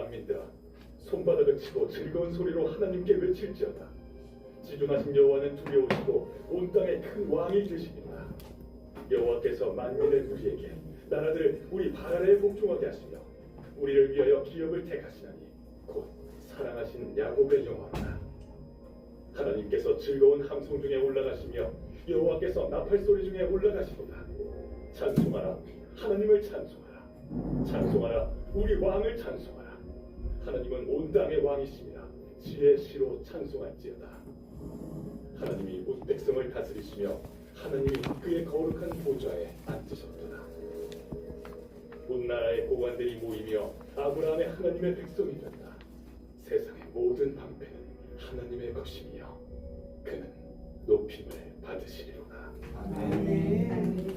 만민들아, 손바닥을 치고 즐거운 소리로 하나님께 외칠지어다. 지존하신 여호와는 두려우시고 온 땅의 큰 왕이 되시니라. 여호와께서 만민을 우리에게, 나라들을 우리 발 아래에 복종하게 하시며 우리를 위하여 기업을 택하시나니 곧 사랑하신 야곱의 영광이라. 하나님께서 즐거운 함성 중에 올라가시며 여호와께서 나팔 소리 중에 올라가시도다. 찬송하라, 하나님을 찬송하라. 찬송하라, 우리 왕을 찬송하라. 하나님은 온 땅의 왕이시니라. 지혜의 시로 찬송할지어다. 하나님이 온 백성을 다스리시며 하나님이 그의 거룩한 보좌에 앉으셨도다. 온 나라의 고관들이 모이며 아브라함의 하나님의 백성이 된다. 세상의 모든 방패는 하나님의 것이며 그는 높임을 받으시리로다. 아멘.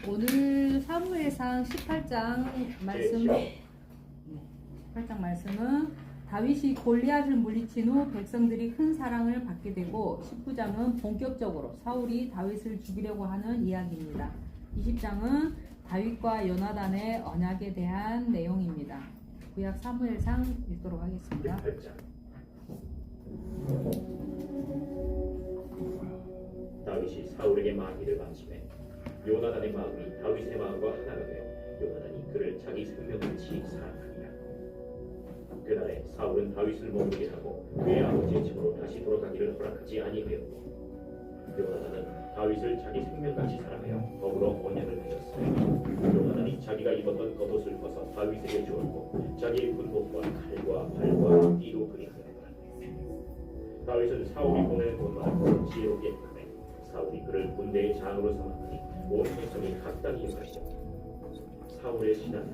오늘 사무엘상 18장 말씀은 18장 말씀은 다윗이 골리앗을 물리친 후 백성들이 큰 사랑을 받게 되고 19장은 본격적으로 사울이 다윗을 죽이려고 하는 이야기입니다. 20장은 다윗과 요나단의 언약에 대한 내용입니다. 구약 사무엘상 읽도록 하겠습니다. 다윗이 사울에게 마귀를 바치매 요나단의 마음이 다윗의 마음과 하나가 되어 요나단이 그를 자기 생명같이 사랑하니라. 그날에 사울은 다윗을 머무르게 하고 그의 아버지의 집으로 다시 돌아가기를 허락하지 아니하였고 요나단은 다윗을 자기 생명같이 사랑하여 더불어 언약을 맺었으며 요나단이 자기가 입었던 겉옷을 벗어 다윗에게 주었고 자기의 군복과 칼과 발과 띠로 그리 하였더라. 다윗은 사울이 보내는 곳마다 지혜롭게 행하매 사울이 그를 군대의 장으로 삼았더니 온 백성이 각당히 여겼고 사울의 신하는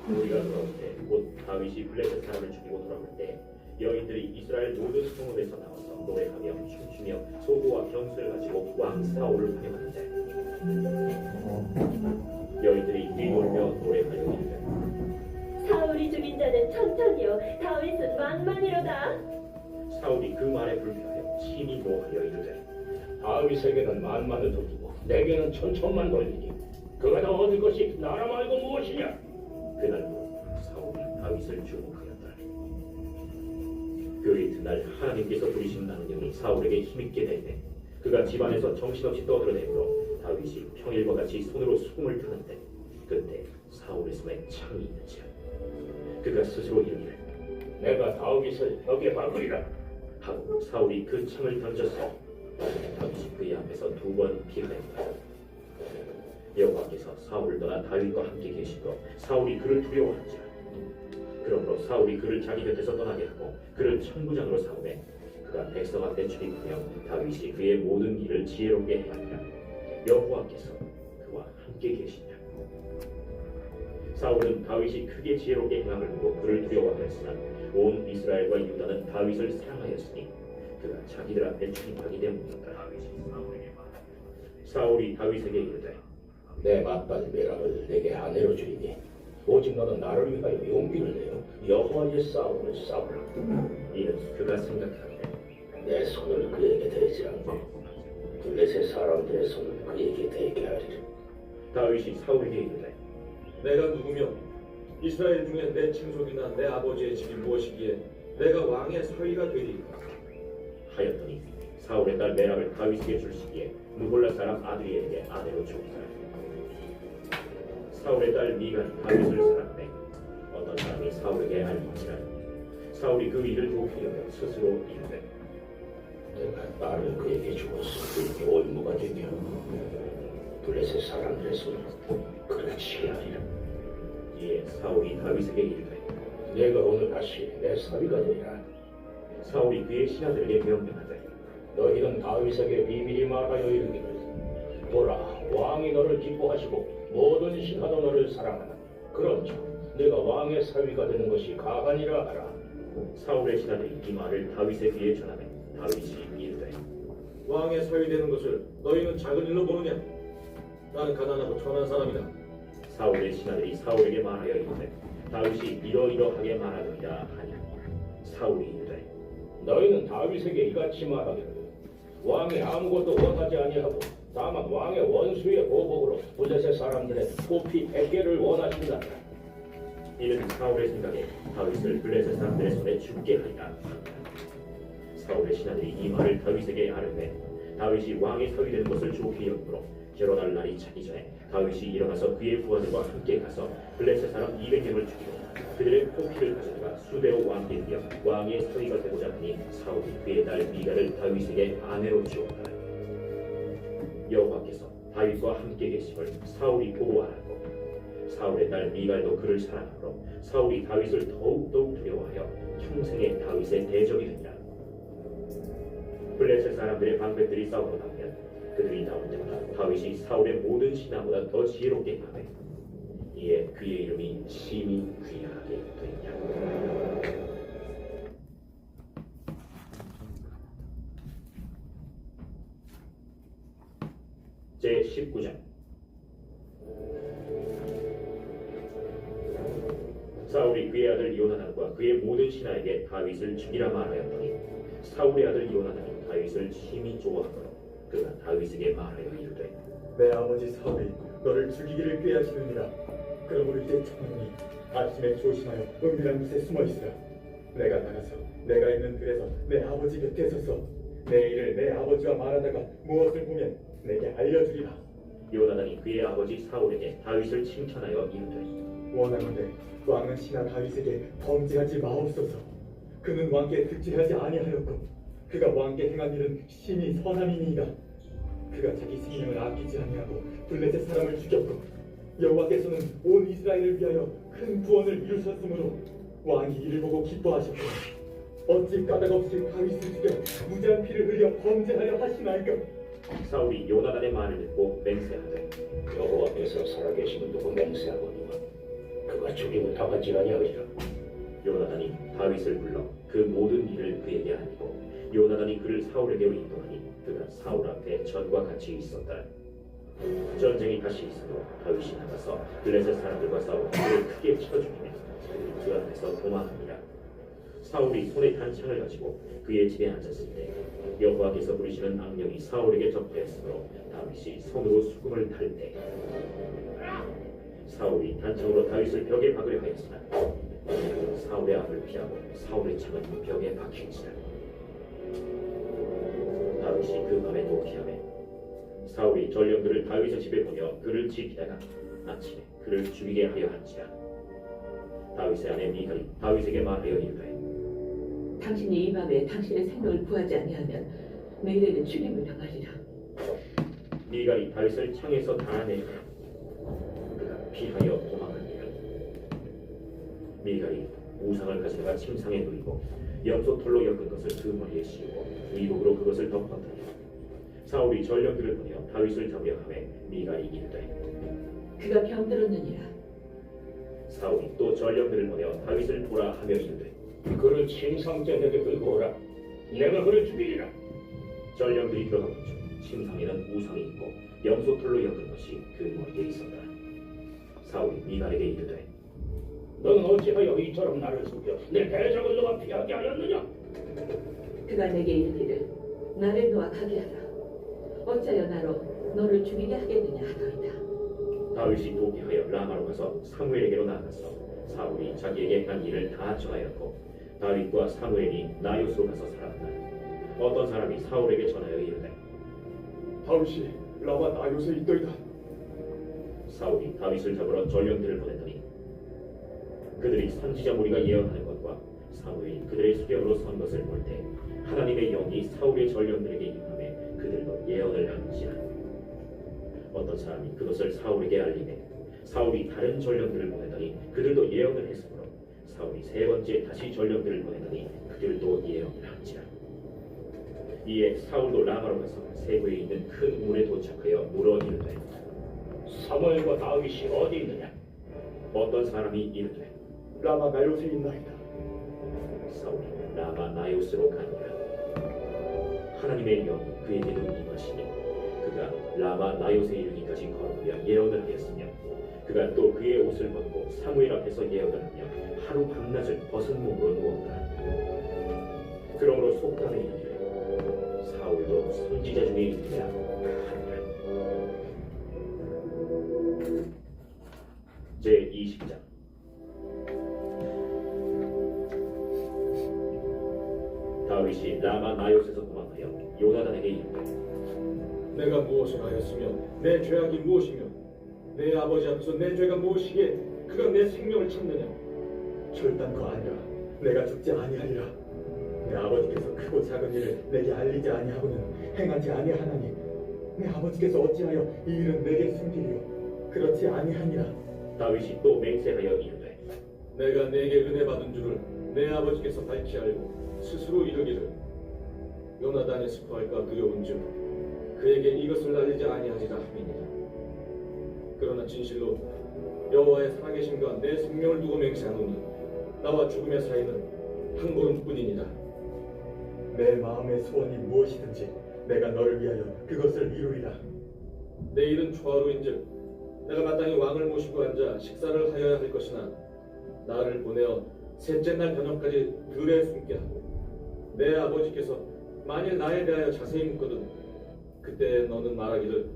우리가 돌아올 때 곧 다윗이 블레셋 사람을 죽이고 돌아올 때 여인들이 이스라엘 모든 성읍에서 나와서 노래하며 춤추며 소고와 병수를 가지고 왕 사울을 환영하는데 여인들이 뛰놀며 노래하여 이르되 사울이 죽인 자는 천천히요 다윗은 만만이로다. 사울이 그 말에 불쾌하여 심히 노하여 이르되 다윗에게는 만만을 돌리고 내게는 천천만 돌리니 그가 더 얻을 것이 나라 말고 무엇이냐? 그날로 사울이 다윗을 주목하였더라. 그 이튿날 하나님께서 부리신 나는 영이 사울에게 힘있게 되매 그가 집안에서 정신없이 떠들어대므로 다윗이 평일과 같이 손으로 수금을 타는데 그때 사울의 손에 창이 있는지라 그가 스스로 이르기를 내가 다윗을 벽에 박으리라. 하고 사울이 그 창을 던졌어 다윗이 그의 앞에서 두 번 피하였다. 여호와께서 사울을 떠나 다윗과 함께 계시고 사울이 그를 두려워한지라. 그러므로 사울이 그를 자기 곁에서 떠나게 하고 그를 천부장으로 삼으매 그가 백성 앞에 출입하며 다윗이 그의 모든 일을 지혜롭게 행하니라. 여호와께서 그와 함께 계시니라. 사울은 다윗이 크게 지혜롭게 행함을 보고 그를 두려워하였으나 온 이스라엘과 유다는 다윗을 사랑하였으니 그가 자기들 앞에 출입하기 때문이었다. 사울이 다윗에게 이르되 내 맏딸 메랍을 내게 아내로 주리니 오직 너는 나를 위하여 용기를 내어 여호와의 싸움을 싸우라. 이는 그가 생각하기에 내 손을 그에게 대지 않고 블레셋 사람들의 손을 그에게 대게 하리라. 다윗이 사울에게 이르되 내가 누구며 이스라엘 중에 내 친속이나 내 아버지의 집이 무엇이기에 내가 왕의 사위가 되리까? 하였더니 사울의 딸 메랍을 다윗에게 줄 시기에 무골라 사람 아드리엘에게 아내로 주었더라. 사울의 딸 미갈이 다윗을 사랑하매 어떤 사람이 사울에게 알리니라. 사울이 그 일을 돕기 여겨 스스로 이르되 내가 딸을 그에게 주었으니 그에게 올무가 되며 블레셋 사람들의 손을 그를 치게 하리라. 이에 사울이 다윗에게 이르되 내가 오늘 다시 내 사위가 되리라. 사울이 그의 신하들에게 명령하되 너희는 다윗에게 비밀히 말하여 이르기를 보라 왕이 너를 기뻐하시고 모든 신하도 너를 사랑하나 그런즉 내가 왕의 사위가 되는 것이 가관이라 하라. 사울의 신하들이 이 말을 다윗의 귀에 전하매 다윗이 이르되 왕의 사위 되는 것을 너희는 작은 일로 보느냐? 나는 가난하고 천한 사람이다. 사울의 신하들이 사울에게 말하여 이르되 다윗이 이러이러하게 말하느니라 하니 사울이 이르되 너희는 다윗에게 이같이 말하기를 왕이 아무것도 원하지 아니하고 다만 왕의 원수의 보복으로 블레셋 사람들의 포피 100개를 원하신다. 이는 사울의 생각에 다윗을 블레셋 사람들의 손에 죽게 하리라. 사울의 신하들이 이 말을 다윗에게 아뢰되 다윗이 왕의 사위 되는 것을 좋게 여김으로 결혼할 날이 차기 전에 다윗이 일어나서 그의 부하들과 함께 가서 블레셋 사람 200명을 죽이고 그들의 포피를 가져다가 수대오 왕께 이어 왕의 사위가 되고자 하니 사울이 그의 딸 미갈을 다윗에게 아내로 주었다. 여호와께서 다윗과 함께 계심을 사울이 보고 알았고 사울의 딸 미갈도 그를 사랑하므로 사울이 다윗을 더욱 두려워하여 평생에 다윗의 대적이 되니라. 블레셋 사람들의 방백들이 싸우러 나오면 그들이 나올 때마다 다윗이 사울의 모든 신하보다 더 지혜롭게 하매 이에 그의 이름이 심히 귀하게 되니라. 제 19장. 사울이 그의 아들 요나단과 그의 모든 신하에게 다윗을 죽이라 말하였더니 사울의 아들 요나단이 다윗을 심히 좋아하므로 그가 다윗에게 말하여 이르되 내 아버지 사울이 너를 죽이기를 꾀하시느니라. 그러므로 이제 청하노니 아침에 조심하여 은밀한 곳에 숨어 있으라. 내가 나가서 내가 있는 들에서 내 아버지 곁에 서서 내 일을 내 아버지와 말하다가 무엇을 보면 내게 알려주리라. 요나단이 그의 아버지 사울에게 다윗을 칭찬하여 이르되 원하건대 왕은 신하 다윗에게 범죄하지 마옵소서. 그는 왕께 득죄하지 아니하였고 그가 왕께 행한 일은 심히 선함이니이다. 그가 자기 생명을 아끼지 아니하고 블레셋 사람을 죽였고 여호와께서는 온 이스라엘을 위하여 큰 구원을 이루셨으므로 왕이 이를 보고 기뻐하셨고 어찌 까닭없이 다윗을 죽여 무지한 피를 흘려 범죄하려 하시나이까. 사울이 요나단의 말을 듣고 맹세하되 여호와께서 살아계심을 두고 맹세하거니와 그가 죽임을 당하지 아니하리라. 요나단이 다윗을 불러 그 모든 일을 그에게 알리고 요나단이 그를 사울에게로 인도하니 그가 사울 앞에 전과 같이 있었다. 전쟁이 다시 있어도 다윗이 나가서 블레셋 사람들과 싸워 그를 크게 쳐 죽이며 그들이 그 앞에서 도망하니라. 사울이 손에 단창을 가지고 그의 집에 앉았을 때 여호와께서 부리시는 악령이 사울에게 접하였으므로 다윗이 손으로 수금을 탈 때 사울이 단창으로 다윗을 벽에 박으려 하였으나 그는 사울의 앞을 피하고 사울의 창은 벽에 박힌지라. 다윗이 그 밤에 도피하매 사울이 전령들을 다윗의 집에 보내어 그를 지키다가 아침에 그를 죽이게 하려 한지라. 다윗의 아내 미갈이 다윗에게 말하여 이르되 당신이 이 밤에 당신의 생명을 구하지 아니하면 내일에는 죽임을 당하리라. 미갈이 다윗을 창에서 달아내려 그가 피하여 도망하니라. 미갈이 우상을 가져다가 침상에 누이고 염소털로 엮은 것을 그 머리에 씌우고 의복으로 그것을 덮었더니 사울이 전령들을 보내어 다윗을 잡으려 하매 미갈이 이르되 그가 병들었느니라. 사울이 또 전령들을 보내어 다윗을 보라 하며 이르되 그를 침상째 내게 끌고 오라. 내가 그를 죽이리라. 전령들이 들어가본 중 침상에는 우상이 있고 염소털로 엮은 것이 그 머리에 있었다. 사울이 미갈에게 이르되 너는 어찌하여 이처럼 나를 속여 내 대적을 너가 피하게 하였느냐? 그가 내게 이르기를 나를 놓아 가게 하라. 어찌하여 나로 너를 죽이게 하겠느냐 하더이다. 다윗이 도피하여 라마로 가서 사무엘에게로 나아가서 사울이 자기에게 한 일을 다 전하였고 다윗과 사무엘이 나요스로 가서 살았다. 어떤 사람이 사울에게 전하여 이르되 다윗이 라마 나요스에 있더이다. 사울이 다윗을 잡으러 전령들을 보냈더니 그들이 선지자 무리가 예언하는 것과 사무엘이 그들의 수령으로 선 것을 볼 때 하나님의 영이 사울의 전령들에게 임함에 그들도 예언을 한지라. 어떤 사람이 그것을 사울에게 알리매 사울이 다른 전령들을 보내더니 그들도 예언을 했으므로 사울이 세 번째 다시 전령들을 보내더니 그들도 예언을 한지라. 이에 사울도 라마로 가서 세부에 있는 큰 문에 도착하여 물어 이르되 사무엘과 다윗이 어디 있느냐? 어떤 사람이 이르되 라마 나요스에 있나이다. 사울이 라마 나요스로 가니라. 하나님의 영이 그에게도 임하시니 그가 라마 나요스에 이르기까지 걸으며 예언을 하였으며 그가 또 그의 옷을 벗고 사무엘 앞에서 예언을 하며 하루 밤낮을 벗은 몸으로 누웠다. 그러므로 속담에 이르기를 사울도 선지자 중에 있느냐 하니라. 제20장. 다윗이 라마 나요스에서 도망하여 요나단에게 이르되 내가 무엇을 하였으며 내 죄악이 무엇이며 내 아버지 앞에서 내 죄가 무엇이기에 그가 내 생명을 찾느냐. 결단코 아니라 내가 죽지 아니하리라. 내 아버지께서 크고 작은 일을 내게 알리지 아니하고는 행하지 아니하나니 내 아버지께서 어찌하여 이 일은 내게 숨기리요. 그렇지 아니하니라. 다윗이 또 맹세하여 이르되 내가 내게 은혜 받은 줄을 내 아버지께서 밝히 알고 스스로 이르기를 요나단이 스포할까 두려운즉 그에게 이것을 알리지 아니하리라 함이니라. 그러나 진실로 여호와의 살아계심과 내 생명을 두고 맹세하노니 나와 죽음의 사이는 한 걸음뿐이니라. 내 마음의 소원이 무엇이든지 내가 너를 위하여 그것을 이루리라. 내일은 초하루인즉 내가 마땅히 왕을 모시고 앉아 식사를 하여야 할 것이나 나를 보내어 셋째 날 저녁까지 들에 숨게 하고 내 아버지께서 만일 나에 대하여 자세히 묻거든 그때 너는 말하기를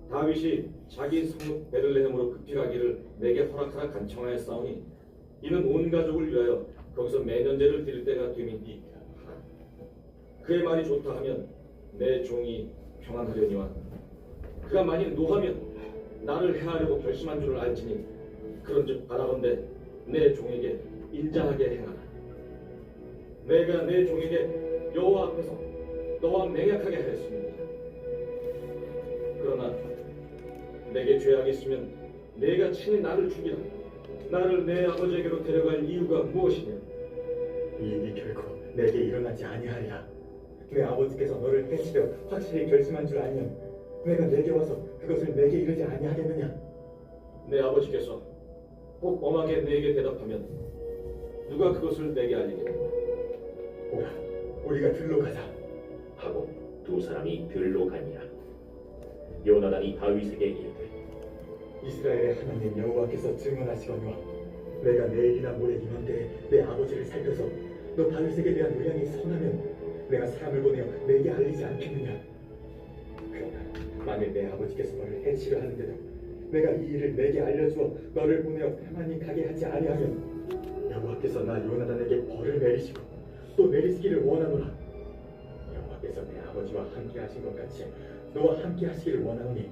다윗이 자기 성읍 베들레헴으로 급히 가기를 내게 허락하라 간청하였사오니 이는 온 가족을 위하여 거기서 매년제를 드릴 때가 됨이니 그의 말이 좋다 하면 내 종이 평안하려니와 그가 만일 노하면 나를 해하려고 결심한 줄을 알지니 그런즉 바라건대 내 종에게 인자하게 행하라. 내가 내 종에게 여호와 앞에서 너와 맹약하게 하였습니다. 그러나 내게 죄악이 있으면 내가 친히 나를 죽이라. 나를 내 아버지에게로 데려갈 이유가 무엇이냐? 이 일이 결코 내게 일어나지 아니하리라. 내 아버지께서 너를 해치려 확실히 결심한 줄 알면 내가 내게 와서 그것을 내게 이르지 아니하겠느냐? 내 아버지께서 꼭 엄하게 내게 대답하면 누가 그것을 내게 알리겠느냐? 오라, 우리가 들로 가자. 하고 두 사람이 들로 가니라. 요나단이 다윗에게 이르되 이스라엘의 하나님 여호와께서 증언하시거니와 내가 내일이나 모레 이맘때에 내 아버지를 살펴서 너 다윗에게 대한 의향이 선하면 내가 사람을 보내어 내게 알리지 않겠느냐? 그러나 만일 내 아버지께서 너를 해치려 하는데도 내가 이 일을 내게 알려주어 너를 보내어 평안히 가게 하지 아니하면 여호와께서 나 요나단에게 벌을 내리시고 또 내리시기를 원하노라. 여호와께서 내 아버지와 함께 하신 것 같이 너와 함께 하시기를 원하노니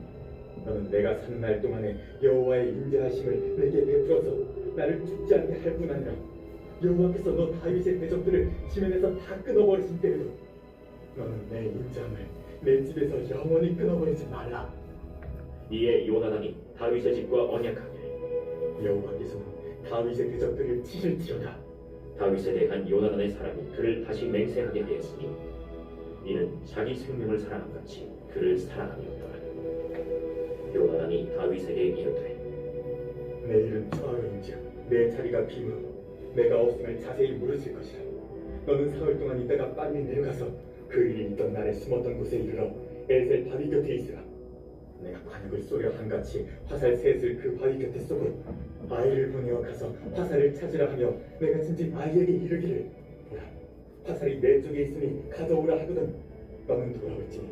너는 내가 사는 날 동안에 여호와의 인자하심을 내게 베풀어서 나를 죽지 않게 할 뿐 아니라 여호와께서 너 다윗의 대적들을 지면에서 다 끊어버리신 때에도 너는 내 인자함을 내 집에서 영원히 끊어버리지 말라. 이에 요나단이 다윗의 집과 언약하기를 여호와께서는 다윗의 대적들을 치실지어다. 다윗에 대한 요나단의 사람이 그를 다시 맹세하게 하였으니 이는 자기 생명을 사랑함같이 그를 사랑함이었더라. 요나단이 다윗에게 이르되 내일은 초하루인즉 내 자리가 비므로 내가 없음을 자세히 물으실 것이라. 너는 사흘 동안 있다가 빨리 내려가서 그 일이 있던 날에 숨었던 곳에 이르러 에셀 바위 곁에 있으라. 내가 관역을 쏘려 한같이 화살 셋을 그 바위 곁에 쏘고 아이를 보내어 가서 화살을 찾으라 하며 내가 진즉 아이에게 이르기를 보라 화살이 내 쪽에 있으니 가져오라 하거든 너는 돌아올지니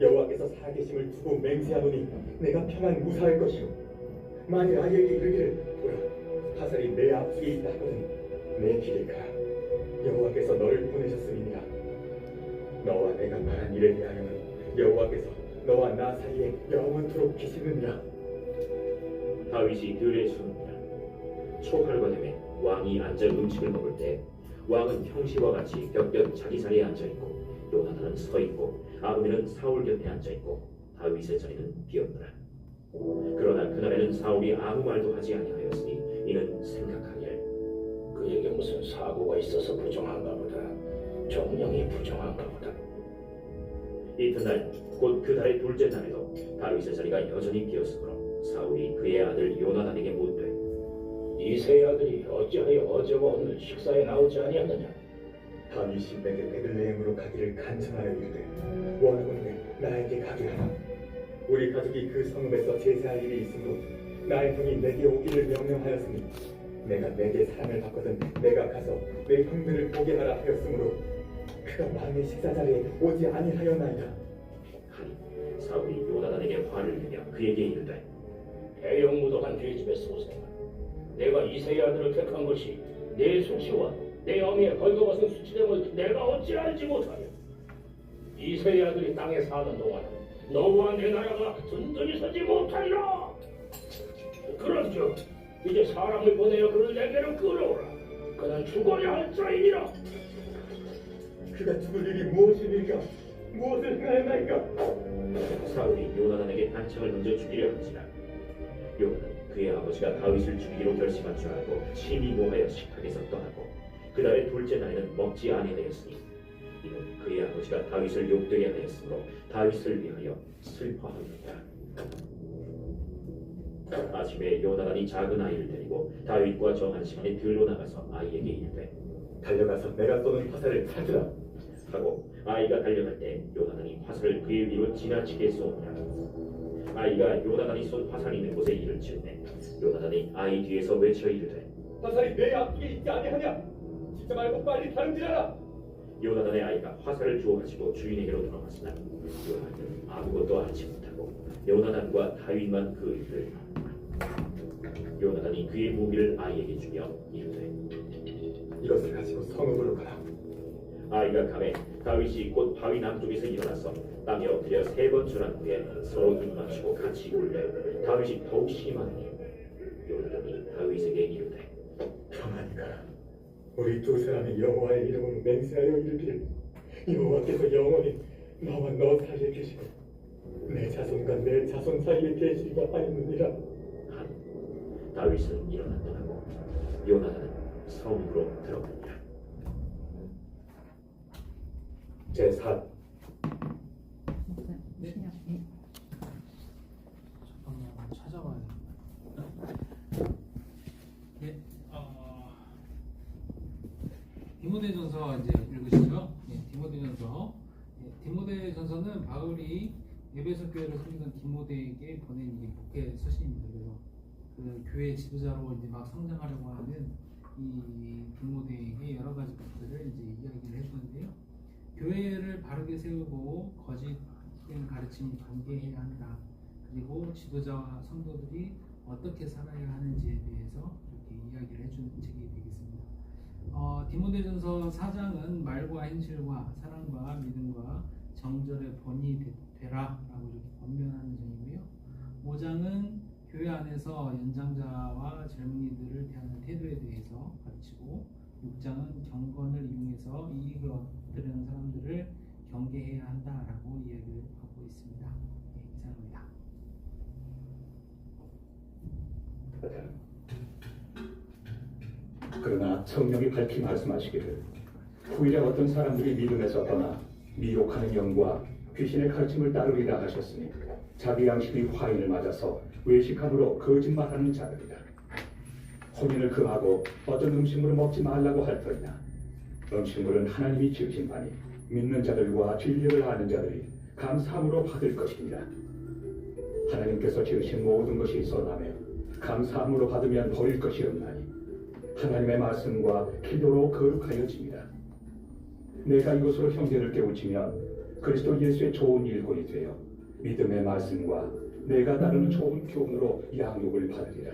여호와께서 살아계심을 두고 맹세하노니 내가 평안 무사할 것이요 만일 아이에게 이르기를 보라 화살이 내 앞뒤에 있다 하거든 내 길을 가라 여호와께서 너를 보내셨음이니라. 너와 내가 말한 일에 대하여는 여호와께서 너와 나 사이에 영원토록 계시느니라. 다윗이 들에 숨으니라. 초할과 되매 왕이 앉아 음식을 먹을 때 왕은 평시와 같이 곁곁 자기 자리에 앉아 있고 요나단은 서 있고 아브넬은 사울 곁에 앉아 있고 다윗의 자리는 비었더라. 그러나 그날에는 사울이 아무 말도 하지 아니하였으니 이는 생각하기를 그에게 무슨 사고가 있어서 부정한가 보다. 정령이 부정한가 보다. 이튿날 곧 그 달의 둘째 날에도 다윗의 자리가 여전히 비었으므로 사울이 그의 아들 요나단에게 묻되 이 세 아들이 어찌하여 어제와 오늘 식사에 나오지 아니하느냐? 다윗이 내게 베들레헴으로 가기를 간청하여 이르되 원하건대 나에게 가게 하라. 우리 가족이 그 성읍에서 제사할 일이 있으므로 나의 형이 내게 오기를 명령하였으니 내가 내게 사랑을 받거든 내가 가서 내 형들을 보게 하라 하였으므로 그가 왕의 식사 자리에 오지 아니하였나이다. 하니 사울이 요나단에게 화를 내며 그에게 이르되 대형 무도한 계집의 소생, 내가 이세의 아들을 택한 것이 내 수치와 내 어미의 벌거벗은 수치됨을 내가 어찌 알지 못하냐. 이세의 아들이 땅에 사는 동안 너와 내 나라가 든든히 서지 못하리라. 그런즉 이제 사람을 보내어 그를 내게로 끌어오라. 그는 죽어야 할 자이니라. 그가 죽을 일이 무엇이니까? 무엇을 행하였나이까? 사울이 요나단에게 단창을 던져 죽이려 하지라 요나단이 그의 아버지가 다윗을 죽이기로 결심한 줄 알고 심히 노하여 식탁에서 떠나고 그날의 둘째 날에는 먹지 아니하였으니 이는 그의 아버지가 다윗을 욕되게 하였으므로 다윗을 위하여 슬퍼하였다. 아침에 요나단이 작은 아이를 데리고 다윗과 정한 시간에 들로 나가서 아이에게 이르되 달려가서 내가 쏘는 화살을 찾으라. 하고 아이가 달려갈 때 요나단이 화살을 그의 위로 지나치게 쏘니라. 아이가 요나단이 쏜 화살이 있는 곳에 이를 치우매 요나단이 아이 뒤에서 외쳐 이르되 화살이 내 앞뒤에 있지 아니하냐? 진짜 말고 빨리 다름질하라. 요나단의 아이가 화살을 주워 가지고 주인에게로 돌아갔으나 요나단은 아무것도 알지 못하고 요나단과 다윗만 그 일을 요나단이 그의 무기를 아이에게 주며 이르되 이것을 가지고 성읍으로 가라. 아이가 가매 다윗이 곧 바위 남쪽에서 일어나서 땅에 엎드려 3번 절한 후에 서로 입 맞추고 같이 울매 다윗이 더욱 심하니 요나단이 다윗에게 이르되 가만히 가라. 우리 두 사람이 여호와의 이름으로 맹세하여 이르기를 여호와께서 영원히 나와 너 사이에 계시고 내 자손과 내 자손 사이에 계시리가 하였느니라. 하니 다윗은 일어나 떠나고 요나단은 성으로 들어가니라. 제4 네. 잠깐만 찾아봐야 돼. 네, 디모데전서 이제 읽으시죠? 네, 디모데전서. 네, 디모데전서는 바울이 에베소 교회를 섬기던 디모데에게 보낸 이 복해 서신입니다. 그래서 그 교회 지도자로 이제 막 성장하려고 하는 이 디모데에게 여러 가지 것들을 이제 이야기를 해주는데요. 교회를 바르게 세우고 거짓된 가르침이 경계해야 한다. 그리고 지도자와 성도들이 어떻게 살아야 하는지에 대해서 이렇게 이야기를 해주는 책이 되겠습니다. 디모데전서 4장은 말과 행실과 사랑과 믿음과 정절의 본이 되라라고 이렇게 권면하는 점이고요. 5장은 교회 안에서 연장자와 젊은이들을 대하는 태도에 대해서 가르치고 6장은 경건을 이용해서 이익을 얻으려는 사람들을 경계해야 한다라고 이야기를 하고 있습니다. 네, 이상입니다. 그러나 성령이 밝히 말씀하시기를 후일에 어떤 사람들이 믿음에서 떠나 미혹하는 영과 귀신의 가르침을 따르리라 하셨으니 자기 양심이 화인을 맞아서 외식함으로 거짓말하는 자들이다. 혼인을 금하고 어떤 음식물을 먹지 말라고 할 터이나 음식물은 하나님이 지으신 바니 믿는 자들과 진리를 아는 자들이 감사함으로 받을 것입니다. 하나님께서 지으신 모든 것이 선하며 감사함으로 받으면 버릴 것이 없나니 하나님의 말씀과 기도로 거룩하여집니다. 내가 이것으로 형제를 깨우치면 그리스도 예수의 좋은 일꾼이 되어 믿음의 말씀과 내가 다루는 좋은 교훈으로 양육을 받으리라.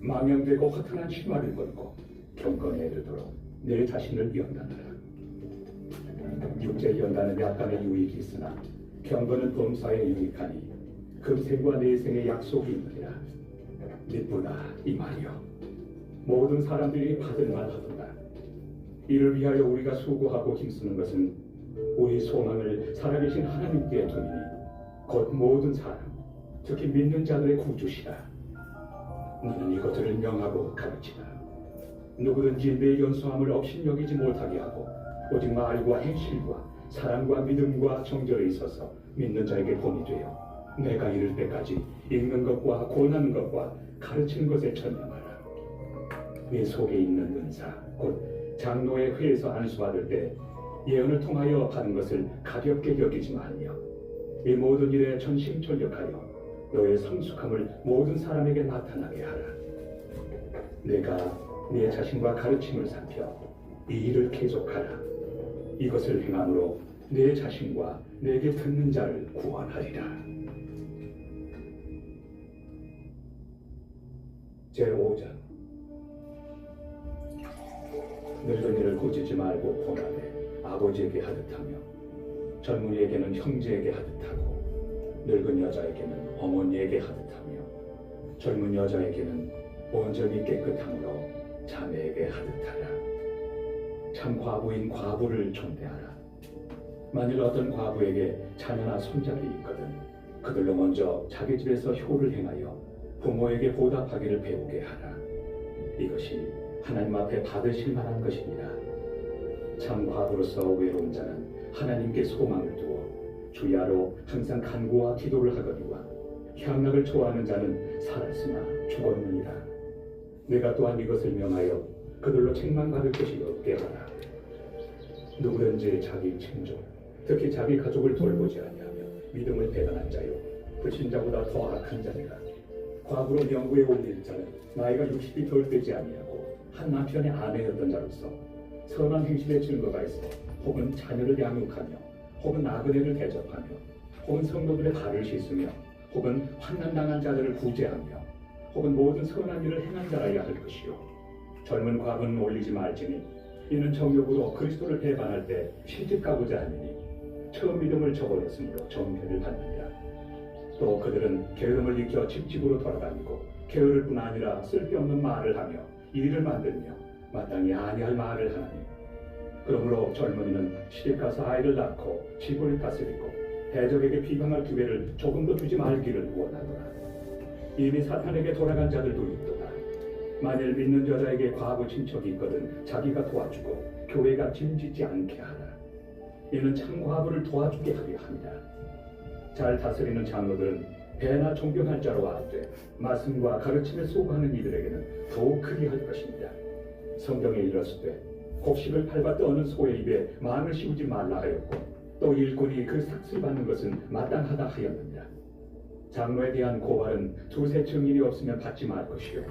망령되고 허탄한 신화를 벗고 경건에 이르도록 내 자신을 연단하라. 육체 연단은 약간의 유익이 있으나 경건은 범사에 유익하니 금생과 내생의 약속이 있느니라. 기쁘다 이 말이요 모든 사람들이 받을 만하도다. 이를 위하여 우리가 수고하고 힘쓰는 것은 우리 소망을 살아계신 하나님께 두리니 곧 모든 사람 특히 믿는 자들의 구주시라. 나는 이것들을 명하고 가르치다. 누구든지 내 연소함을 업신여기지 못하게 하고 오직 말과 행실과 사랑과 믿음과 정절에 있어서 믿는 자에게 본이 되어 내가 이를 때까지 읽는 것과 권하는 것과 가르치는 것에 전념하라. 네 속에 있는 은사 곧 장로의 회에서 안수받을 때 예언을 통하여 받은 것을 가볍게 여기지 말며 이 모든 일에 전심전력하여 너의 성숙함을 모든 사람에게 나타나게 하라. 내가 네 자신과 가르침을 살펴 이 일을 계속하라. 이것을 행함으로 내 자신과 내게 듣는 자를 구원하리라. 제5장. 늙은이를 꾸짖지 말고 권하되 아버지에게 하듯하며 젊은이에게는 형제에게 하듯하고 늙은 여자에게는 어머니에게 하듯하며 젊은 여자에게는 온전히 깨끗함으로 자매에게 하듯하라. 참 과부인 과부를 존대하라. 만일 어떤 과부에게 자녀나 손자들이 있거든 그들로 먼저 자기 집에서 효를 행하여 부모에게 보답하기를 배우게 하라. 이것이 하나님 앞에 받으실 만한 것이니라. 참 과부로서 외로운 자는 하나님께 소망을 두어 주야로 항상 간구와 기도를 하거니와 향락을 좋아하는 자는 살았으나 죽었느니라. 내가 또한 이것을 명하여 그들로 책망받을 것이 없게 하라. 누구든지 자기 친족, 특히 자기 가족을 돌보지 아니하며 믿음을 배반한 자요 불신자보다 더 악한 자니라. 과부로 명부에 올릴 자는 나이가 60이 덜 되지 아니하고 한 남편의 아내였던 자로서 선한 행실의 증거가 있어 혹은 자녀를 양육하며 혹은 나그네를 대접하며 혹은 성도들의 발을 씻으며 혹은 환난당한 자들을 구제하며 혹은 모든 선한 일을 행한 자라야 할 것이요 젊은 과부는 올리지 말지니 이는 정욕으로 그리스도를 배반할 때 시집가고자 하느니 처음 믿음을 저버렸으므로 정죄를 받느니라. 또 그들은 게으름을 익혀 집집으로 돌아다니고 게으를 뿐 아니라 쓸데없는 말을 하며 일을 만들며 마땅히 아니할 말을 하나니 그러므로 젊은이는 시집가서 아이를 낳고 집을 다스리고 대적에게 비방할 기회를 조금도 주지 말기를 원하노라. 이미 사탄에게 돌아간 자들도 있도다. 만일 믿는 여자에게 과부 친척이 있거든 자기가 도와주고 교회가 짐짓지 않게 하라. 이는 참 과부를 도와주게 하려 합니다. 잘 다스리는 장로들은 배나 존경할 자로 알되 말씀과 가르침에 소구하는 이들에게는 더욱 그리할 것입니다. 성경에 이르시되 곡식을 밟아 떠는 소의 입에 망을 씌우지 말라 하였고 또 일꾼이 그 삭슬 받는 것은 마땅하다 하였느니라. 장로에 대한 고발은 두세 증인이 없으면 받지 말 것이요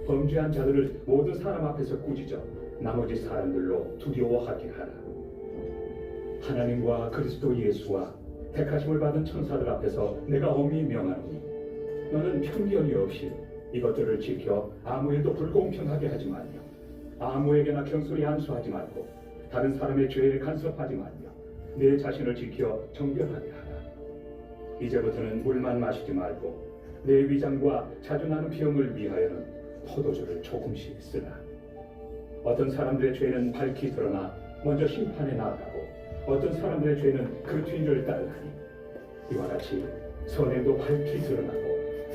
범죄한 자들을 모든 사람 앞에서 꾸짖어 나머지 사람들로 두려워하게 하라. 하나님과 그리스도 예수와 택하심을 받은 천사들 앞에서 내가 엄히 명하노니 너는 편견이 없이 이것들을 지켜 아무 일도 불공평하게 하지 말며 아무에게나 경솔히 안수하지 말고 다른 사람의 죄를 간섭하지 말며 내 자신을 지켜 정결하게 하라. 이제부터는 물만 마시지 말고 내 위장과 자주 나는 병을 위하여는 포도주를 조금씩 쓰라. 어떤 사람들의 죄는 밝히 드러나 먼저 심판에 나아가고 어떤 사람들의 죄는 그 뒤를 따르나니 이와 같이 선행도 밝히 드러나고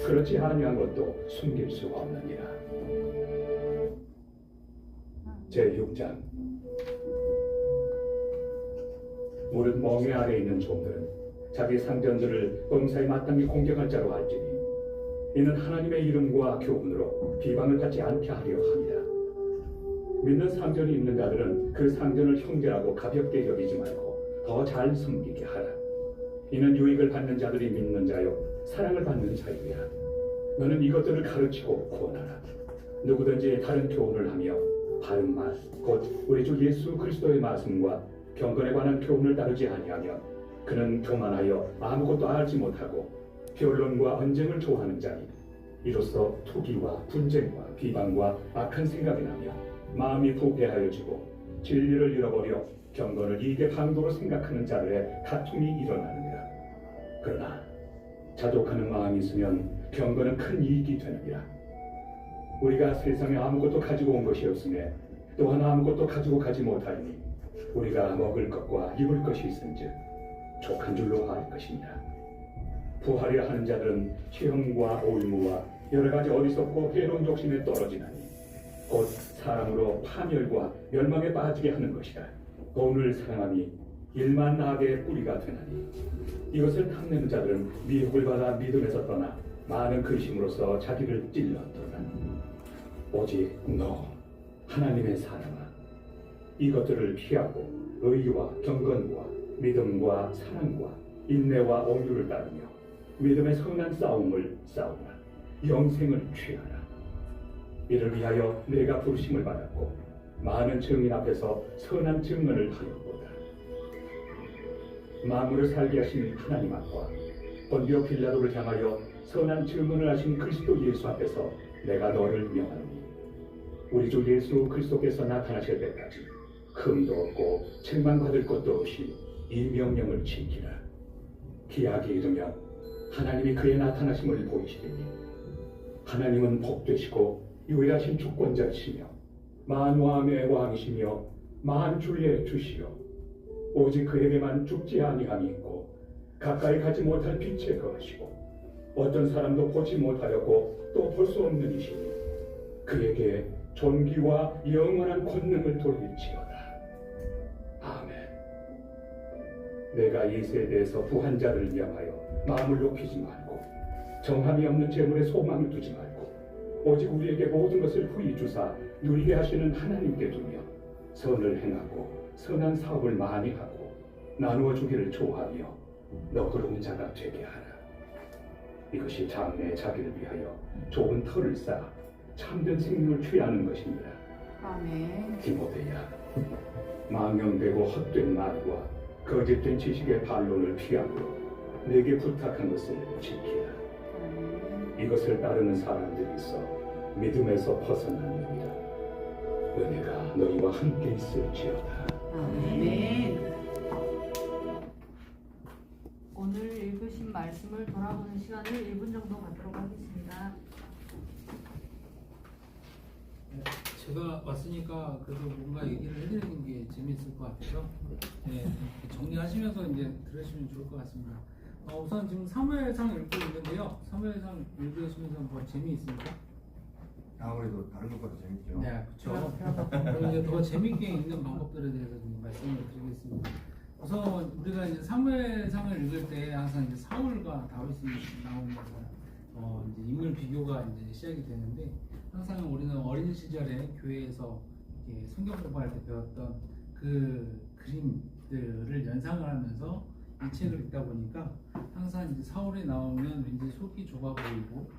그렇지 아니한 것도 숨길 수가 없느니라. 제6장. 무릇 멍에 아래 있는 종들은 자기 상전들을 범사에 마땅히 공격할 자로 알지니 이는 하나님의 이름과 교훈으로 비방을 받지 않게 하려 합니다. 믿는 상전이 있는 자들은 그 상전을 형제라고 가볍게 여기지 말고 더 잘 섬기게 하라. 이는 유익을 받는 자들이 믿는 자요 사랑을 받는 자이라. 너는 이것들을 가르치고 구원하라. 누구든지 다른 교훈을 하며 바른 말, 곧 우리 주 예수 그리스도의 말씀과 경건에 관한 교훈을 따르지 아니하면 그는 교만하여 아무것도 알지 못하고 변론과 언쟁을 좋아하는 자니 이로써 투기와 분쟁과 비방과 악한 생각이 나며 마음이 부패하여지고 진리를 잃어버려 경건을 이익의 방도로 생각하는 자들의 다툼이 일어나느니라. 그러나 자족하는 마음이 있으면 경건은 큰 이익이 되느니라. 우리가 세상에 아무것도 가지고 온 것이 없으며 또한 아무것도 가지고 가지 못하니 우리가 먹을 것과 입을 것이 있은즉 족한 줄로 알 것입니다. 부하려 하는 자들은 시험과 올무와 여러 가지 어리석고 해로운 욕심에 떨어지나니 곧 사람으로 파멸과 멸망에 빠지게 하는 것이라. 돈을 사랑함이 일만 악의 뿌리가 되나니 이것을 탐내는 자들은 미혹을 받아 믿음에서 떠나 많은 근심으로써 자기를 찔렀더라. 오직 너 하나님의 사랑아 이것들을 피하고 의와 경건과 믿음과 사랑과 인내와 온유를 따르며 믿음의 선한 싸움을 싸우라. 영생을 취하라. 이를 위하여 내가 부르심을 받았고 많은 증인 앞에서 선한 증언을 하였도다. 만물을 살게 하신 하나님 앞과 본디오 빌라도를 향하여 선한 질문을 하신 그리스도 예수 앞에서 내가 너를 명하노니 우리 주 예수 그리스도께서 나타나실 때까지 흠도 없고 책망받을 것도 없이 이 명령을 지키라. 기약이 이르면 하나님이 그의 나타나심을 보이시리니 하나님은 복되시고 유일하신 주권자이시며 만왕의 왕이시며 만주의 주시요 오직 그에게만 죽지 아니함이 있고 가까이 가지 못할 빛에 거하시고 어떤 사람도 보지 못하려고 또 볼 수 없는 이시니 그에게 존귀와 영원한 권능을 돌릴지어다. 아멘. 내가 이 세대에서 부한 자를 명하여 마음을 높이지 말고 정함이 없는 재물에 소망을 두지 말고 오직 우리에게 모든 것을 후히 주사 누리게 하시는 하나님께 두며 선을 행하고 선한 사업을 많이 하고 나누어 주기를 좋아하며 너그러운 자가 되게 하라. 이것이 장래의 자기를 위하여 좋은 터를 쌓아 참된 생명을 취하는 것입니다. 아멘. 디모데야, 망령되고 헛된 말과 거짓된 지식의 반론을 피하고 내게 부탁한 것을 지키라. 이것을 따르는 사람들이 있어 믿음에서 벗어나느니라. 은혜가 너희와 함께 있을지어다. 아멘. 오늘 읽으신 말씀을 돌아보는 시간을 1분 정도 갖도록 하겠습니다. 제가 왔으니까 그래도 뭔가 얘기를 해드리는 게 재미있을 것 같아서 네, 정리하시면서 이제 들으시면 좋을 것 같습니다. 우선 지금 사무엘상 읽고 있는데요. 사무엘상 읽으시면서 뭐 재미있습니까? 아무래도 다른 것보다 재밌죠. 네, 그렇죠. 그럼 이제 더 재미있게 읽는 방법들에 대해서 좀 말씀을 드리겠습니다. 우선 우리가 이제 사무엘상을 읽을 때 항상 이제 사울과 다윗이 나오는 이제 인물 비교가 이제 시작이 되는데 항상 우리는 어린 시절에 교회에서 이렇게 성경 공부할 때 배웠던 그 그림들을 연상을 하면서 이 책을 읽다 보니까 항상 이제 사울이 나오면 왠지 속이 좁아 보이고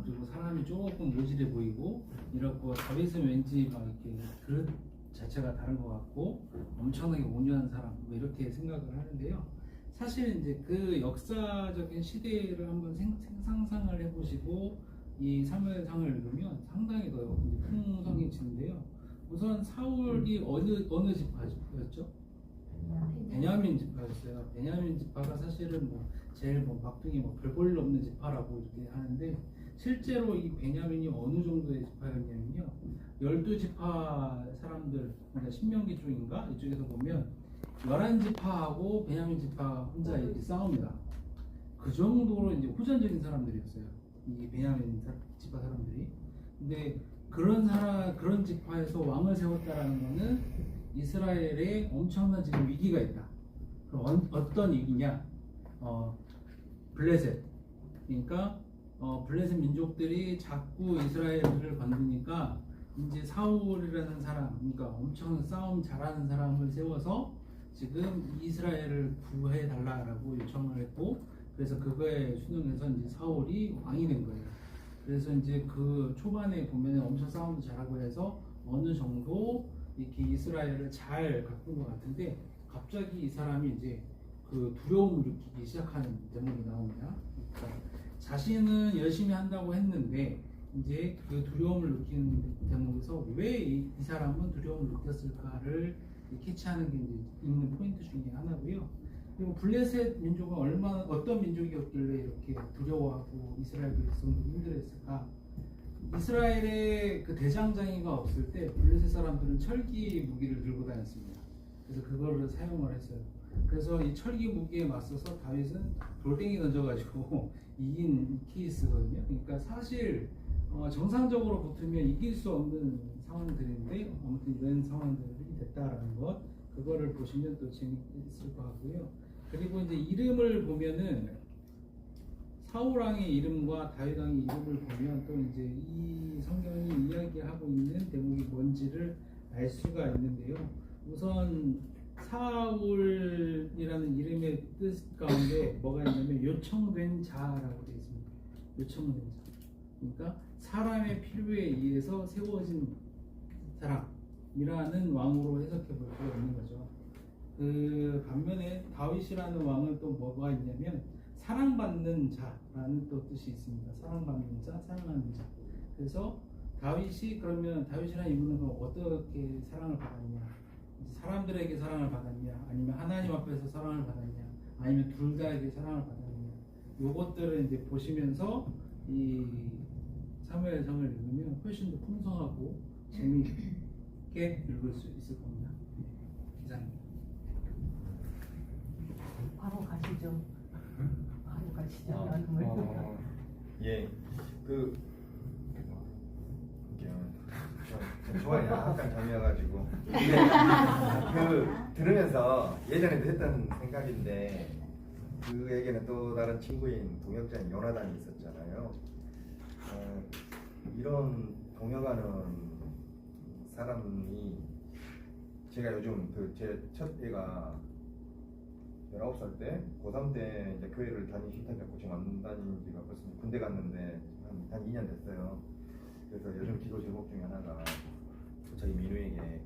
그리고 사람이 조금 모질해 보이고 이렇고 다윗은 왠지 막 이렇게 그릇 자체가 다른 것 같고 엄청나게 온유한 사람 뭐 이렇게 생각을 하는데요. 사실 이제 그 역사적인 시대를 한번 상상을 해보시고 이 사무엘상을 읽으면 상당히 더 풍성해지는데요. 우선 사울이 어느 지파였죠? 베냐민 지파였어요. 베냐민 지파가 사실은 뭐 제일 뭐 막둥이 뭐 별 볼 일 없는 지파라고 이렇게 하는데 실제로 이 베냐민이 어느 정도의 지파였냐면요. 12지파 사람들, 그러니까 신명기 쪽인가 이쪽에서 보면 11지파하고 베냐민 지파 혼자 이렇게 싸웁니다. 그 정도로 이제 호전적인 사람들이었어요. 이 베냐민 지파 사람들이. 근데 그런 지파에서 왕을 세웠다라는 거는 이스라엘에 엄청난 지금 위기가 있다. 그럼 어떤 위기냐? 블레셋. 그러니까 블레셋 민족들이 자꾸 이스라엘을 건드니까 이제 사울이라는 사람, 그러니까 엄청 싸움 잘하는 사람을 세워서 지금 이스라엘을 구해달라고 요청을 했고, 그래서 그거에 순응해서 이제 사울이 왕이 된 거예요. 그래서 이제 그 초반에 보면 엄청 싸움도 잘하고 해서 어느 정도 이렇게 이스라엘을 잘 가꾼 것 같은데, 갑자기 이 사람이 이제 그 두려움을 느끼기 시작하는 대목이 나옵니다. 그러니까 자신은 열심히 한다고 했는데 이제 그 두려움을 느끼는 대목에서 왜 이 사람은 두려움을 느꼈을까를 캐치하는 게 이제 있는 포인트 중에 하나고요. 그리고 블레셋 민족은 어떤 민족이었길래 이렇게 두려워하고 이스라엘 백성들이 힘들었을까? 이스라엘의 그 대장장이가 없을 때 블레셋 사람들은 철기 무기를 들고 다녔습니다. 그래서 그거를 사용을 했어요. 그래서 이 철기 무기에 맞서서 다윗은 돌덩이 던져가지고 이긴 케이스거든요. 그러니까 사실 정상적으로 붙으면 이길 수 없는 상황들인데 아무튼 이런 상황들이 됐다라는 것, 그거를 보시면 또 재밌을 것 같고요. 그리고 이제 이름을 보면은 사울 왕의 이름과 다윗 왕의 이름을 보면 또 이제 이 성경이 이야기하고 있는 대목이 뭔지를 알 수가 있는데요. 우선 사울이라는 이름의 뜻 가운데 뭐가 있냐면 요청된 자라고 되어 있습니다. 요청된 자. 그러니까 사람의 필요에 의해서 세워진 사람이라는 왕으로 해석해 볼 수가 있는 거죠. 그 반면에 다윗이라는 왕은 또 뭐가 있냐면 사랑받는 자라는 또 뜻이 있습니다. 사랑받는 자, 사랑하는 자. 그래서 다윗이 그러면 다윗이라는 인물은 그럼 어떻게 사랑을 받았냐? 사람들에게 사랑을 받았냐? 아니면 하나님 앞에서 사랑을 받았냐? 아니면 둘 다에게 사랑을 받았냐? 요것들을 이제 보시면서 이 사무엘상을 읽으면 훨씬 더 풍성하고 재미있게 읽을 수 있을 겁니다. 이상입니다. 바로 가시죠. 바로 가시죠. 예, 저 좋아해요. 항상 잠이어가지고. 들으면서 예전에도 했던 생각인데 그에게는 또 다른 친구인 동역자인 요나단이 있었잖아요. 이런 동역하는 사람이 제가 요즘 제 첫 애가 19살 때 고3 때 이제 교회를 다니기 시작했고 지금 안 다닌 지가 벌써 군대 갔는데 한 2년 됐어요. 그래서 요즘 기도 제목 중에 하나가 저희 민우에게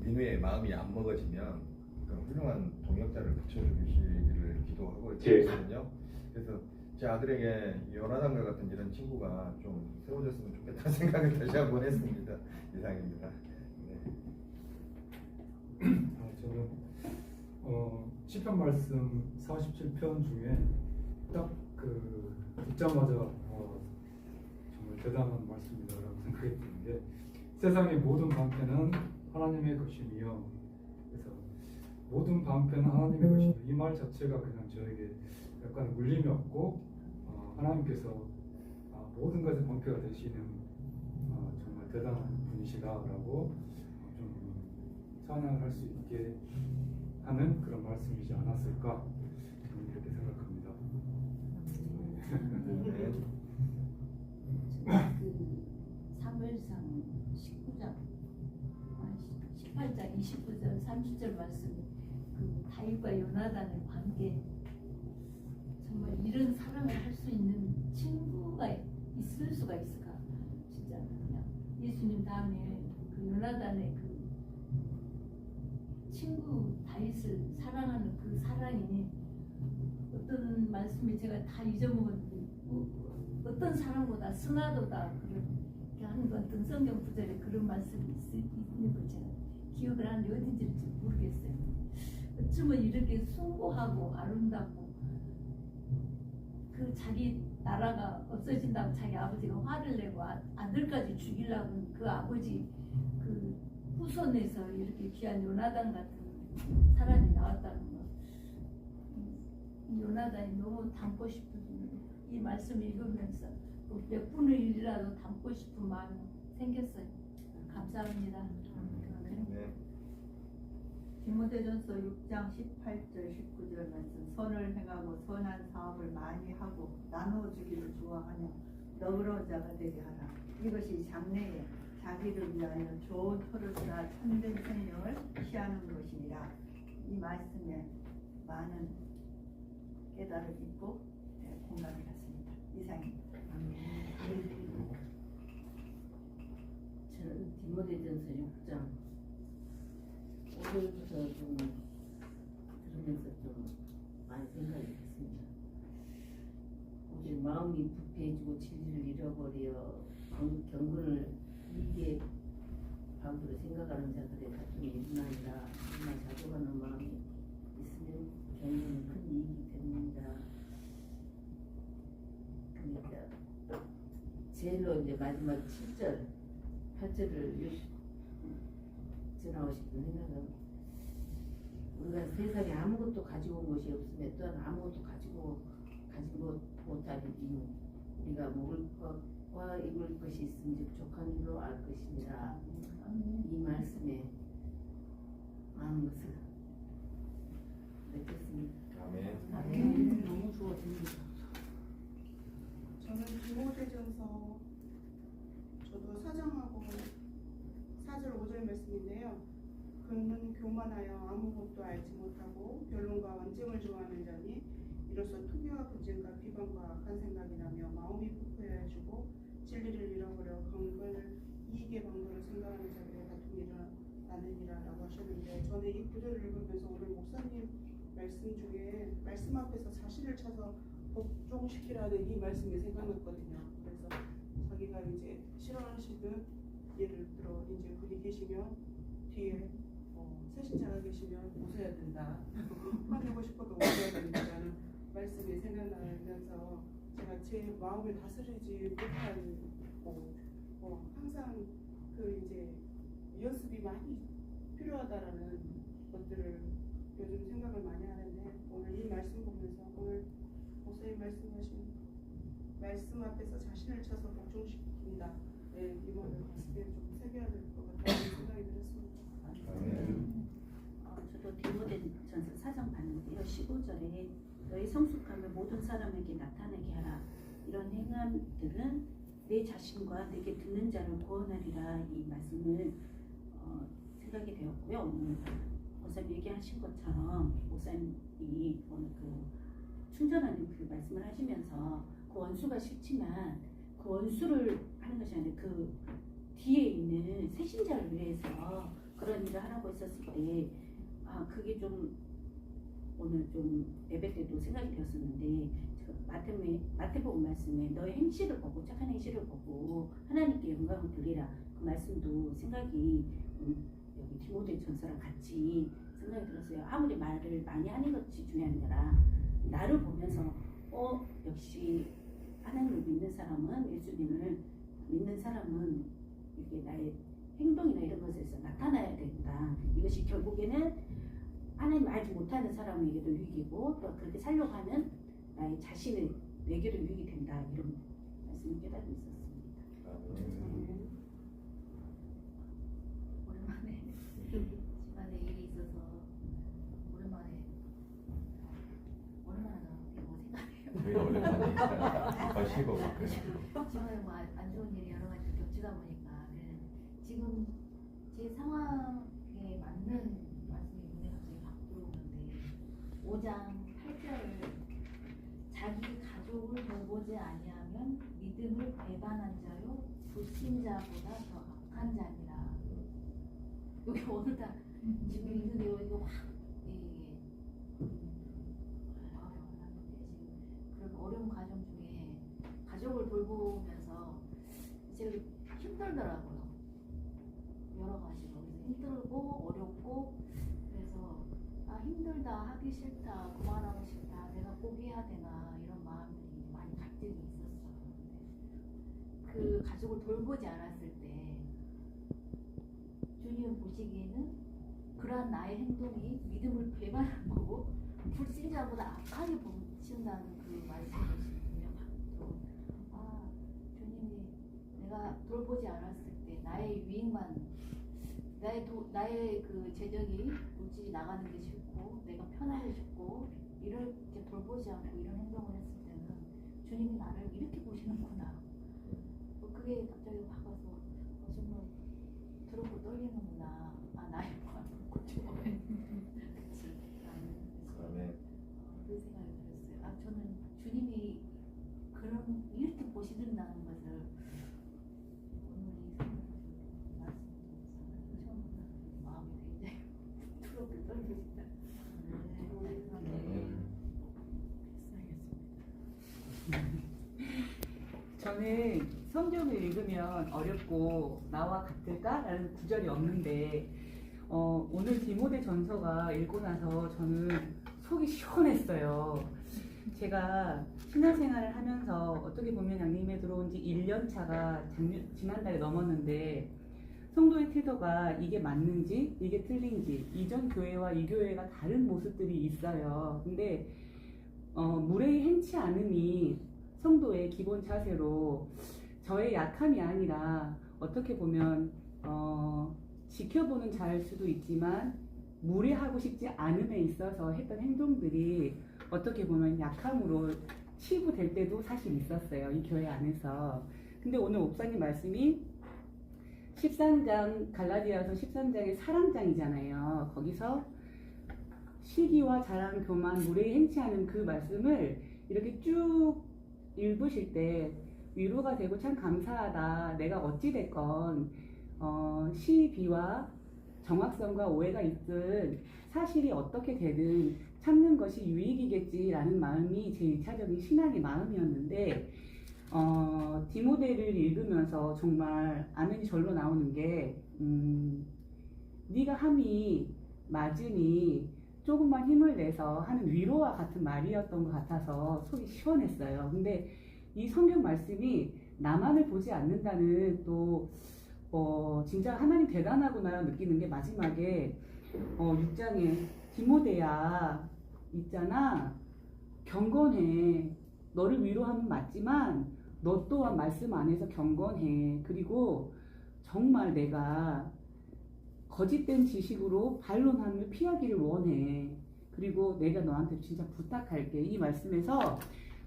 민우의 마음이 안 먹어지면 훌륭한 동역자를 붙여주시기를 기도하고 있거든요. 그래서 제 아들에게 요나단과 같은 이런 친구가 좀 세워졌으면 좋겠다는 생각을 다시 한번 했습니다. 이상입니다. 네. 저는 시편 말씀 47편 중에 딱 듣자마자 정말 대단한 말씀이다라고 생각했던 게 세상의 모든 방패는 하나님의 것이며, 그래서 모든 방패는 하나님의 것이며 이 말 자체가 그냥 저에게 약간 울림이 없고 하나님께서 모든 것의 방패가 되시는 정말 대단한 분이시다라고 좀 찬양을 할 수 있게 하는 그런 말씀이지 않았을까 저는 이렇게 생각합니다. 사무엘상 19장, 18장, 29절, 30절 말씀, 다윗과 요나단의 관계, 정말 이런 사랑을 할 수 있는 친구가 있을 수가 있을까? 진짜 그냥 예수님 다음에 요나단의 친구 다윗을 사랑하는 그 사랑이 어떤 말씀이 제가 다 잊어먹었는데 어떤 사랑보다 승하도다 그렇게 하는 어떤 성경 구절에 그런 말씀이 있는 걸 제가 기억을 하는데 어딘지 모르겠어요. 어쩌면 이렇게 숭고하고 아름답고 자기 나라가 없어진다고 자기 아버지가 화를 내고 아들까지 죽이려고 그 아버지 후손에서 이렇게 귀한 요나단 같은 사람이 나왔다는 거, 이 요나단이 너무 닮고 싶은 이 말씀 읽으면서 몇 분의 1이라도 닮고 싶은 마음이 생겼어요. 감사합니다. 네. 디모데전서 6장 18절 19절 말씀, 선을 행하고 선한 사업을 많이 하고 나누어 주기를 좋아하며 너그러운 자가 되게 하라. 이것이 장래에 자기를 위하여 좋은 터를 쌓아 참된 생명을 취하는 것이니라. 이 말씀에 많은 깨달음이 있고 공감이 갔습니다. 이상입니다. 저는 디모데전서 6장 5절부터 좀 들으면서 좀 많이 생각이 됐습니다. 우리 마음이 부패해지고 진리를 잃어버려 경건을 이게 방도로 생각하는 자들의 다툼이 일어나니라. 정말 자족하는 마음이 있으면 경건은 큰 이익이 됩니다. 그러니까 제일로 이제 마지막 7절, 8절을 전하고 싶은 생각은, 우리가 세상에 아무것도 가지고 온 것이 없으며 또한 아무것도 가지고 못하는 이유, 우리가 먹을 것과 입을 것이 있으면 족한 줄로 알 것이니라. 이 말씀에 많은 것을 느꼈습니다. 아멘. 너무 좋아집니다. 저는 디모데전서 저도 4장하고 4절 5절 말씀인데요. 그는 교만하여 아무것도 알지 못하고 변론과 완증을 좋아하는 자니 이로써 투기와 분쟁과 비방과 악한 생각이 나며 마음이 부패해지고 진리를 잃어버려 경건을 이익의 방도로 생각하는 자들의 다툼이 일어나느니라 라고 하셨는데, 저는 이 구절을 읽으면서 오늘 목사님 말씀 중에 말씀 앞에서 자신을 찾아 복종시키라는 이 말씀이 생각났거든요. 그래서 자기가 이제 싫어하시는 예를 들어 이제 분이 계시면 뒤에 세신자가 계시면 웃어야 된다. 화내고 싶어도 웃어야 된다라는 말씀이 생각나면서 제가 제 마음을 다스리지 못하고 항상 그 이제 연습이 많이 필요하다라는 것들을 요즘 생각을 많이 하는데 오늘 이 말씀 보면서 오늘 목사님 말씀하신 말씀 앞에서 자신을 쳐서 복종시킨다. 네, 이 말을 가슴에 좀 새겨야 될 것 같다는 생각이 들었습니다. 저도 디모데전서 4장 봤는데요. 15절에 너희 성숙함을 모든 사람에게 나타나게 하라. 이런 행함들은 내 자신과 내게 듣는 자를 구원하리라. 이 말씀을 생각이 되었고요. 오늘 목사님 얘기하신 것처럼 목사님이 오늘 그 충전하는 그 말씀을 하시면서 그 원수가 싫지만 그 원수를 하는 것이 아니라 그 뒤에 있는 새신자를 위해서 그런 일을 하라고 했었을 때 그게 좀 오늘 좀 예배 때도 생각이 되었었는데 마태복음 말씀에 너의 행실을 보고 착한 행실을 보고 하나님께 영광을 돌리라 그 말씀도 생각이 여기 디모데전서랑 같이 생각이 들었어요. 아무리 말을 많이 하는 것이 중요한 게 아니라 나를 보면서 역시 하나님을 믿는 사람은 예수님을 믿는 사람은 이게 나의 행동이나 이런 것에서 나타나야 된다. 이것이 결국에는 하나님 알지 못하는 사람에게도 유익이고 또 그렇게 살려고 하는 나의 내게도 유익이 된다. 이런 말씀을 깨달음이 있었습니다. 오랜만에 집안에 일이 있어서 오랜만에 어색하네요. 왜 오랜만에 쉬고 집안에 뭐 안 좋은 일이 여러 가지 겹치다 보니까 지금 제 상황에 맞는 말씀이 눈에 갑자기 확 들어오는데 5장 8절을 자기 가족을 돌보지 아니하면 믿음을 배반한 자요 불신자보다 더 악한 자니라. 여기 오늘따라 지금 있는데 이거 확 그런 어려운 과정 중에 가족을 돌보면서 제가 힘들더라고요. 여러 가지로 힘들고 어렵고 그래서 힘들다 하기 싫다 그만하고 싶다 내가 포기해야 되나 이런 마음들이 많이 갈등이 있었어요. 그 가족을 돌보지 않았을 때 주님 보시기에는 그러한 나의 행동이 믿음을 배반한 거고 불신자보다 악하게 보신다는 그 말씀이 분명 받고 주님이 내가 돌보지 않았을 때 나의 유익만 나의 그 재정이 물질이 나가는 게 싫고 내가 편하고 싶고 이렇게 돌보지 않고 이런 행동을 했을 때는 주님이 나를 이렇게 보시는구나. 그게 갑자기 확 와서 정말 두렵고 떨리는구나. 나의 마음을 고쳐야 그치. 그런 생각이 들었어요. 저는 주님이 이렇게 보시는다는 것을 오늘 이 마음이 굉장히 두렵고 떨립니다. 저는 성경을 읽으면 어렵고 나와 같을까라는 구절이 없는데 오늘 디모데전서가 읽고 나서 저는 속이 시원했어요. 제가 신앙생활을 하면서 어떻게 보면 양림에 들어온 지 1년 차가 지난달에 넘었는데 성도의 태도가 이게 맞는지 이게 틀린지 이전 교회와 이 교회가 다른 모습들이 있어요. 근데 무례히 행치 않음이 성도의 기본 자세로 저의 약함이 아니라 어떻게 보면 지켜보는 자일 수도 있지만 무례하고 싶지 않음에 있어서 했던 행동들이 어떻게 보면 약함으로 치부될 때도 사실 있었어요. 이 교회 안에서. 근데 오늘 목사님 말씀이 13장 갈라디아서 13장의 사랑장이잖아요. 거기서 시기와 자랑, 교만, 무례히 행치 않은 그 말씀을 이렇게 쭉 읽으실 때 위로가 되고 참 감사하다. 내가 어찌됐건 시비와 정확성과 오해가 있든 사실이 어떻게 되든 참는 것이 유익이겠지라는 마음이 제 1차적인 신앙의 마음이었는데 디모데를 읽으면서 정말 아멘이 절로 나오는 게 네가 함이 맞으니 조금만 힘을 내서 하는 위로와 같은 말이었던 것 같아서 속이 시원했어요. 근데 이 성경 말씀이 나만을 보지 않는다는 또 진짜 하나님 대단하구나 느끼는 게 마지막에 6장에 디모데야 있잖아, 경건해. 너를 위로하면 맞지만 너 또한 말씀 안에서 경건해. 그리고 정말 내가 거짓된 지식으로 반론함을 피하기를 원해. 그리고 내가 너한테 진짜 부탁할게. 이 말씀에서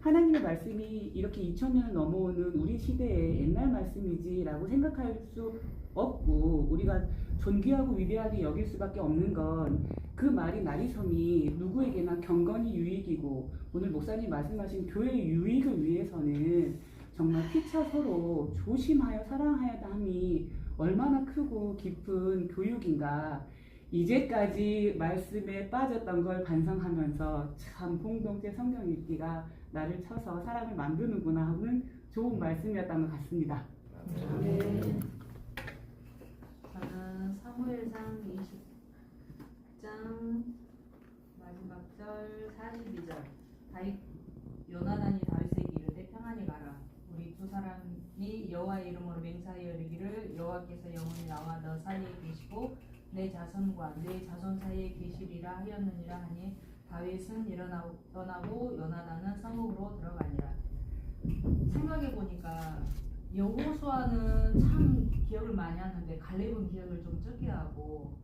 하나님의 말씀이 이렇게 2000년을 넘어오는 우리 시대의 옛날 말씀이지라고 생각할 수 없고 우리가 존귀하고 위대하게 여길 수밖에 없는 건 그 말이 나리섬이 누구에게나 경건이 유익이고 오늘 목사님 말씀하신 교회의 유익을 위해서는 정말 피차 서로 조심하여 사랑하여야 함이 얼마나 크고 깊은 교육인가. 이제까지 말씀에 빠졌던 걸 반성하면서 참 공동체 성경 읽기가 나를 쳐서 사람을 만드는구나 하는 좋은 말씀이었던 것 같습니다. 네. 저는 사무엘상 20장 마지막 절 42절 요나단이 다윗에게 이르되 평안히 가라. 우리 두 사람이 여호와의 이름으로 맹세하여 이르기를 여호와께서 영원히 나와 너 사이에 계시고 내 자손과 내 자손 사이에 계시리라 하였느니라 하니 다윗은 일어나고 떠나고 요나단은 성읍으로 들어가니라. 생각해 보니까 여호수아는 참 기억을 많이 하는데 갈렙은 기억을 좀 적게 하고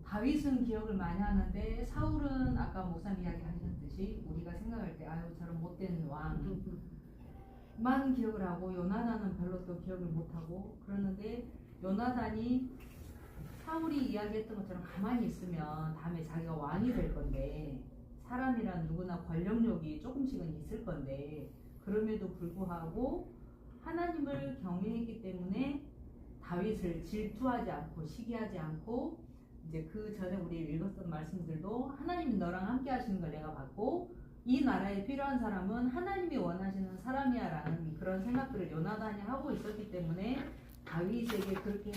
다윗은 기억을 많이 하는데 사울은 아까 목사님 이야기하셨듯이 우리가 생각할 때 아유 저런 못된 왕만 기억을 하고 요나단은 별로 또 기억을 못하고 그러는데 요나단이 사울이 이야기했던 것처럼 가만히 있으면 다음에 자기가 왕이 될 건데 사람이란 누구나 권력욕이 조금씩은 있을 건데 그럼에도 불구하고 하나님을 경외했기 때문에 다윗을 질투하지 않고 시기하지 않고 이제 그 전에 우리 읽었던 말씀들도 하나님이 너랑 함께 하시는 걸 내가 봤고 이 나라에 필요한 사람은 하나님이 원하시는 사람이야 라는 그런 생각들을 요나단이 하고 있었기 때문에 다윗에게 그렇게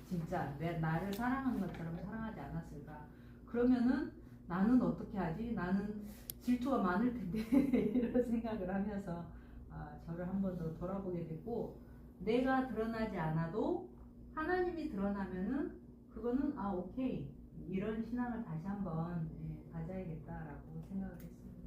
진짜 나를 사랑하는 것처럼 사랑하지 않았을까. 그러면은 나는 어떻게 하지? 나는 질투가 많을 텐데 이런 생각을 하면서 저를 한 번 더 돌아보게 됐고 내가 드러나지 않아도 하나님이 드러나면은 그거는 오케이 이런 신앙을 다시 한번 가져야겠다라고 생각을 했습니다.